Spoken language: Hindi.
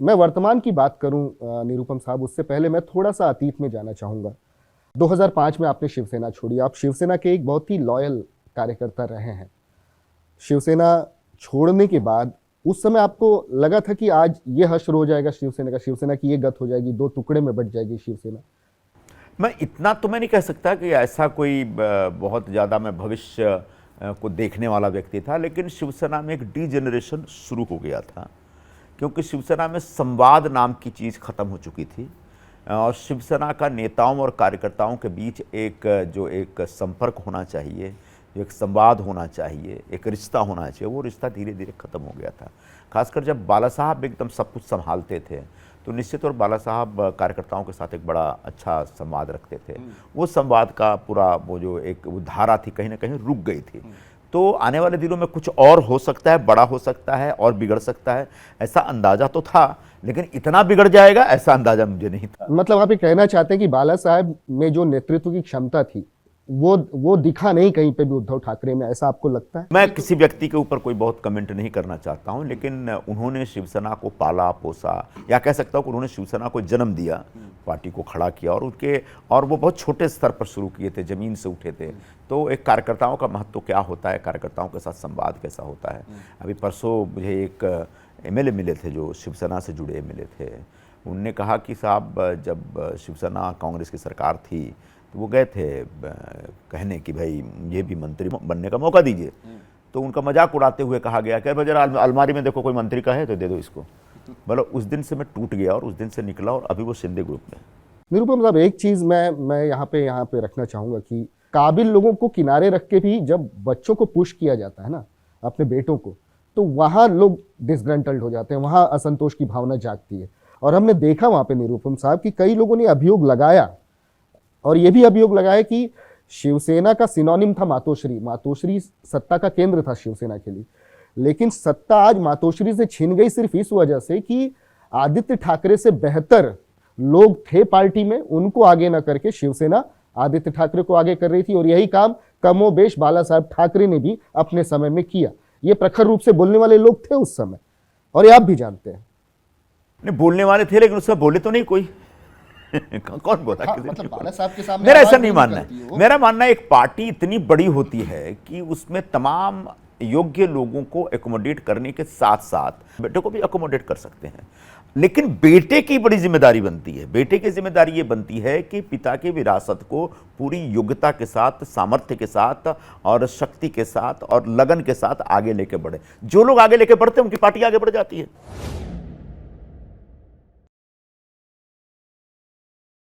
मैं वर्तमान की बात करूं निरुपम साहब, उससे पहले मैं थोड़ा सा अतीत में जाना चाहूंगा। 2005 में आपने शिवसेना छोड़ी। आप शिवसेना के एक बहुत ही लॉयल कार्यकर्ता रहे हैं। शिवसेना छोड़ने के बाद उस समय आपको लगा था कि आज ये हश्र हो जाएगा शिवसेना का, शिवसेना की ये गत हो जाएगी, दो टुकड़े में बट जाएगी शिवसेना? मैं इतना तो मैं नहीं कह सकता कि ऐसा कोई बहुत ज़्यादा मैं भविष्य को देखने वाला व्यक्ति था, लेकिन शिवसेना में एक डीजेनरेशन शुरू हो गया था, क्योंकि शिवसेना में संवाद नाम की चीज़ खत्म हो चुकी थी और शिवसेना का नेताओं और कार्यकर्ताओं के बीच एक संपर्क होना चाहिए, एक संवाद होना चाहिए, एक रिश्ता होना चाहिए, वो रिश्ता धीरे धीरे खत्म हो गया था। खासकर जब बाला साहब एकदम सब कुछ संभालते थे तो निश्चित और बाला साहब कार्यकर्ताओं के साथ एक बड़ा अच्छा संवाद रखते थे। वो संवाद का पूरा वो जो एक धारा थी कहीं ना कहीं रुक गई थी। तो आने वाले दिनों में कुछ और हो सकता है, बड़ा हो सकता है और बिगड़ सकता है, ऐसा अंदाजा तो था, लेकिन इतना बिगड़ जाएगा ऐसा अंदाजा मुझे नहीं था। मतलब आप ये कहना चाहते हैं कि बाला साहब में जो नेतृत्व की क्षमता थी वो दिखा नहीं कहीं पे भी उद्धव ठाकरे में, ऐसा आपको लगता है? मैं किसी व्यक्ति के ऊपर कोई बहुत कमेंट नहीं करना चाहता हूं, लेकिन उन्होंने शिवसेना को पाला पोसा, या कह सकता हूं कि उन्होंने शिवसेना को जन्म दिया, पार्टी को खड़ा किया, और वो बहुत छोटे स्तर पर शुरू किए थे, जमीन से उठे थे। तो एक कार्यकर्ताओं का महत्व क्या होता है, कार्यकर्ताओं के साथ संवाद कैसा होता है। अभी परसों मुझे एक एमएलए मिले थे जो शिवसेना से जुड़े एमएलए थे। उनने कहा कि साहब जब शिवसेना कांग्रेस की सरकार थी तो वो गए थे कहने कि भाई ये भी मंत्री बनने का मौका दीजिए। तो उनका मजाक उड़ाते हुए कहा गया कि भाई जरा अलमारी में देखो कोई मंत्री का है तो दे दो इसको। मतलब उस दिन से मैं टूट गया और उस दिन से निकला और अभी वो शिंदे ग्रुप में। निरुपम साहब, एक चीज मैं यहाँ पे रखना चाहूंगा कि काबिल लोगों को किनारे रख के भी जब बच्चों को पुश किया जाता है ना, अपने बेटों को, तो वहां लोग डिसग्रंटल्ड हो जाते हैं, वहां असंतोष की भावना जागती है। और हमने देखा वहां पे निरुपम साहब कि कई लोगों ने अभियोग लगाया, और यह भी अभियोग लगाया कि शिवसेना का सिनोनिम था मातोश्री, मातोश्री सत्ता का केंद्र था शिवसेना के लिए। लेकिन सत्ता आज मातोश्री से छिन गई सिर्फ इस वजह से कि आदित्य ठाकरे से बेहतर लोग थे पार्टी में, उनको आगे न करके शिवसेना आदित्य ठाकरे को आगे कर रही थी। और यही काम कमोबेश बाला साहब ठाकरे ने भी अपने समय में किया। ये प्रखर रूप से बोलने वाले लोग थे उस समय, और ये आप भी जानते हैं। नहीं, बोलने वाले थे, लेकिन उससे बोले तो नहीं कोई। कौन बोला? हाँ, मतलब बाला साहब के सामने मेरा ऐसा नहीं मानना है। मेरा मानना है एक पार्टी इतनी बड़ी होती है कि उसमें तमाम योग्य लोगों को एकोमोडेट करने के साथ साथ बेटे को भी एकोमोडेट कर सकते हैं, लेकिन बेटे की बड़ी जिम्मेदारी बनती है। बेटे की जिम्मेदारी ये बनती है कि पिता की विरासत को पूरी योग्यता के साथ, सामर्थ्य के साथ और शक्ति के साथ और लगन के साथ आगे लेके बढ़े। जो लोग आगे लेके बढ़ते हैं उनकी पार्टी आगे बढ़ जाती है।